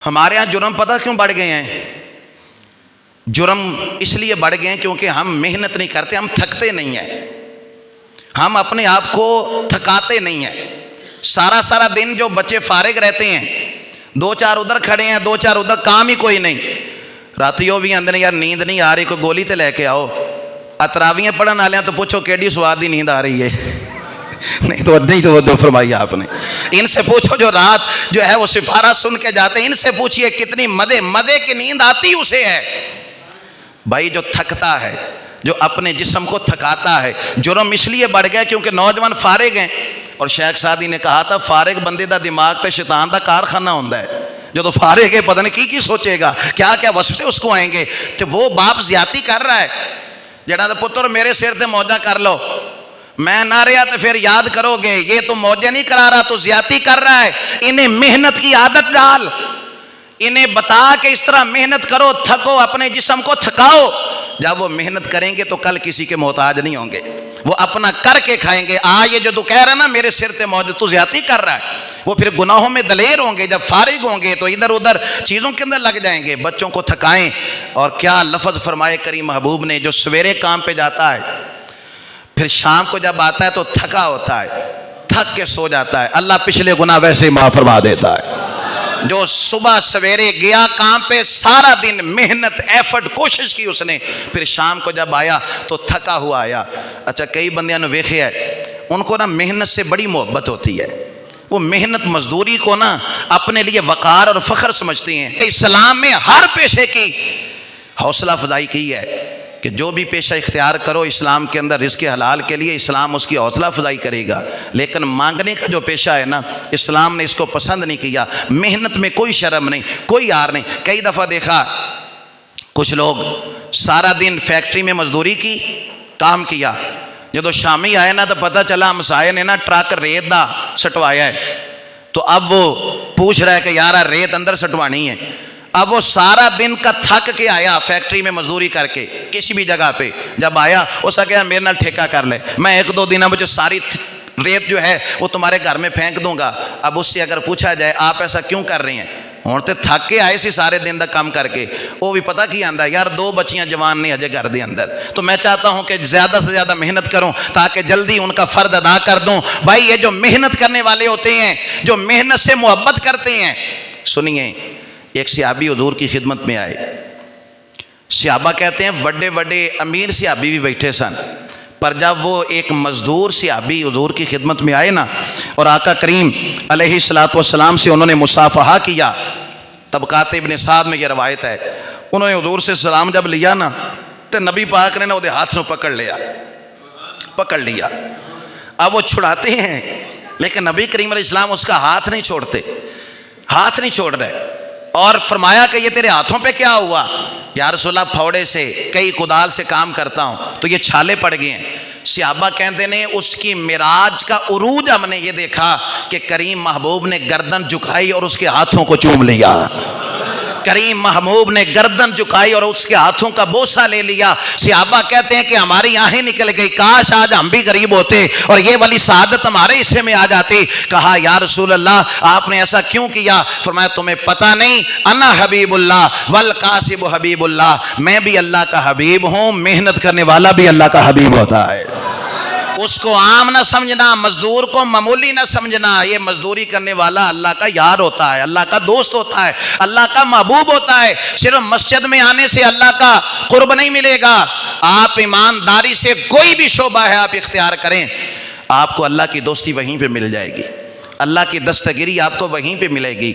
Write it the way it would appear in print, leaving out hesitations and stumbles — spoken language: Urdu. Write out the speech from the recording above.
ہمارے ہاں جرم پتہ کیوں بڑھ گئے ہیں؟ جرم اس لیے بڑھ گئے ہیں کیونکہ ہم محنت نہیں کرتے، ہم تھکتے نہیں ہیں، ہم اپنے آپ کو تھکاتے نہیں ہیں۔ سارا دن جو بچے فارغ رہتے ہیں، دو چار ادھر کھڑے ہیں، دو چار ادھر، کام ہی کوئی نہیں، راتیوں بھی اندر یار نیند نہیں آ رہی، کوئی گولی تے لے کے آؤ۔ اتراویاں پڑھن والے ہیں تو پوچھو کیڑی سواد دی نیند آ رہی ہے؟ نہیں تو وہ دو فرمائی آپ نے۔ ان سے پوچھو جو رات جو ہے وہ سپارہ سن کے جاتے ہیں، ان سے پوچھئے کتنی مدے کی نیند آتی اسے ہے۔ بھائی جو تھکتا ہے، جو اپنے جسم کو تھکاتا ہے، جرم اس لیے بڑھ گیا کیونکہ نوجوان فارغ ہیں۔ اور شیخ سعدی نے کہا تھا فارغ بندے دا دماغ تے شیطان دا کارخانہ ہوندا ہے۔ جو تو فارغ ہے پتہ نہیں کی سوچے گا، کیا وصفے اس کو آئیں گے۔ تو وہ باپ زیادتی کر رہا ہے، جڑا تو پتر میرے سر تے موجہ کر لو، میں نہ رہا تو پھر یاد کرو گے، یہ تو موجہ نہیں کرا رہا، تو زیادتی کر رہا ہے۔ انہیں محنت کی عادت ڈال، انہیں بتا کہ اس طرح محنت کرو، تھکو، اپنے جسم کو تھکاؤ۔ جب وہ محنت کریں گے تو کل کسی کے محتاج نہیں ہوں گے، وہ اپنا کر کے کھائیں گے۔ یہ جو تو کہہ رہا نا میرے سر تے موجود، تو زیادتی کر رہا ہے، وہ پھر گناہوں میں دلیر ہوں گے۔ جب فارغ ہوں گے تو ادھر ادھر چیزوں کے اندر لگ جائیں گے۔ بچوں کو تھکائیں۔ اور کیا لفظ فرمائے کریم محبوب نے، جو سویرے کام پہ جاتا ہے پھر شام کو جب آتا ہے تو تھکا ہوتا ہے، تھک کے سو جاتا ہے، اللہ پچھلے گناہ ویسے ہی معاف فرما دیتا ہے۔ جو صبح سویرے گیا کام پہ، سارا دن محنت ایفرٹ کوشش کی اس نے، پھر شام کو جب آیا تو تھکا ہوا آیا۔ اچھا کئی بندیاں نے ویکھیا ہے، ان کو نا محنت سے بڑی محبت ہوتی ہے، وہ محنت مزدوری کو نا اپنے لیے وقار اور فخر سمجھتے ہیں۔ اسلام میں ہر پیشے کی حوصلہ افزائی کی ہے کہ جو بھی پیشہ اختیار کرو اسلام کے اندر رزق حلال کے لیے، اسلام اس کی حوصلہ افزائی کرے گا۔ لیکن مانگنے کا جو پیشہ ہے نا، اسلام نے اس کو پسند نہیں کیا۔ محنت میں کوئی شرم نہیں، کوئی عار نہیں۔ کئی دفعہ دیکھا کچھ لوگ سارا دن فیکٹری میں مزدوری کی، کام کیا، جب شامی آئے نا تو پتہ چلا ہمسائے نے نا ٹرک ریت دا سٹوایا ہے، تو اب وہ پوچھ رہا ہے کہ یار ریت اندر سٹوانی ہے۔ اب وہ سارا دن کا تھک کے آیا فیکٹری میں مزدوری کر کے کسی بھی جگہ پہ، جب آیا اس نے کہا میرے نال ٹھیکہ کر لے، میں ایک دو دنوں میں جو ساری ریت جو ہے وہ تمہارے گھر میں پھینک دوں گا۔ اب اس سے اگر پوچھا جائے آپ ایسا کیوں کر رہے ہیں، ہوں تو تھک کے آئے سی سارے دن دا کام کر کے، وہ بھی پتہ کی آندا یار دو بچیاں جوان نہیں اجے گھر دے اندر، تو میں چاہتا ہوں کہ زیادہ سے زیادہ محنت کروں تاکہ جلدی ان کا فرض ادا کر دوں۔ بھائی یہ جو محنت کرنے والے ہوتے ہیں، جو محنت سے محبت کرتے ہیں، سنیے ایک صحابی حضور کی خدمت میں آئے۔ صحابہ کہتے ہیں بڑے بڑے امیر صحابی بھی بیٹھے سن، پر جب وہ ایک مزدور صحابی حضور کی خدمت میں آئے نا، اور آقا کریم علیہ السلام سے انہوں نے مصافحہ کیا۔ طبقات ابن سعد میں یہ روایت ہے، انہوں نے حضور سے سلام جب لیا نا تو نبی پاک نے نا وہ ہاتھ نو پکڑ لیا۔ اب وہ چھڑاتے ہیں لیکن نبی کریم علیہ السلام اس کا ہاتھ نہیں چھوڑ رہے، اور فرمایا کہ یہ تیرے ہاتھوں پہ کیا ہوا؟ یا رسول اللہ پھوڑے سے، کئی کدال سے کام کرتا ہوں تو یہ چھالے پڑ گئے ہیں۔ صحابہ کہتے ہیں اس کی معراج کا عروج ہم نے یہ دیکھا کہ کریم محبوب نے گردن جھکائی اور اس کے ہاتھوں کو چوم لیا۔ کریم محبوب نے گردن جھکائی اور اس کے ہاتھوں کا بوسہ لے لیا۔ صحابہ کہتے ہیں کہ ہماری آنکھیں نکل گئی، کاش آج ہم بھی غریب ہوتے اور یہ والی سعادت ہمارے حصے میں آ جاتی۔ کہا یا رسول اللہ آپ نے ایسا کیوں کیا؟ فرمایا تمہیں پتہ نہیں، انا حبیب اللہ والقاسب حبیب اللہ، میں بھی اللہ کا حبیب ہوں، محنت کرنے والا بھی اللہ کا حبیب ہوتا ہے۔ اس کو عام نہ سمجھنا، مزدور کو معمولی نہ سمجھنا، یہ مزدوری کرنے والا اللہ کا یار ہوتا ہے، اللہ کا دوست ہوتا ہے، اللہ کا محبوب ہوتا ہے۔ صرف مسجد میں آنے سے اللہ کا قرب نہیں ملے گا، آپ ایمانداری سے کوئی بھی شعبہ ہے آپ اختیار کریں، آپ کو اللہ کی دوستی وہیں پہ مل جائے گی، اللہ کی دستگیری آپ کو وہیں پہ ملے گی۔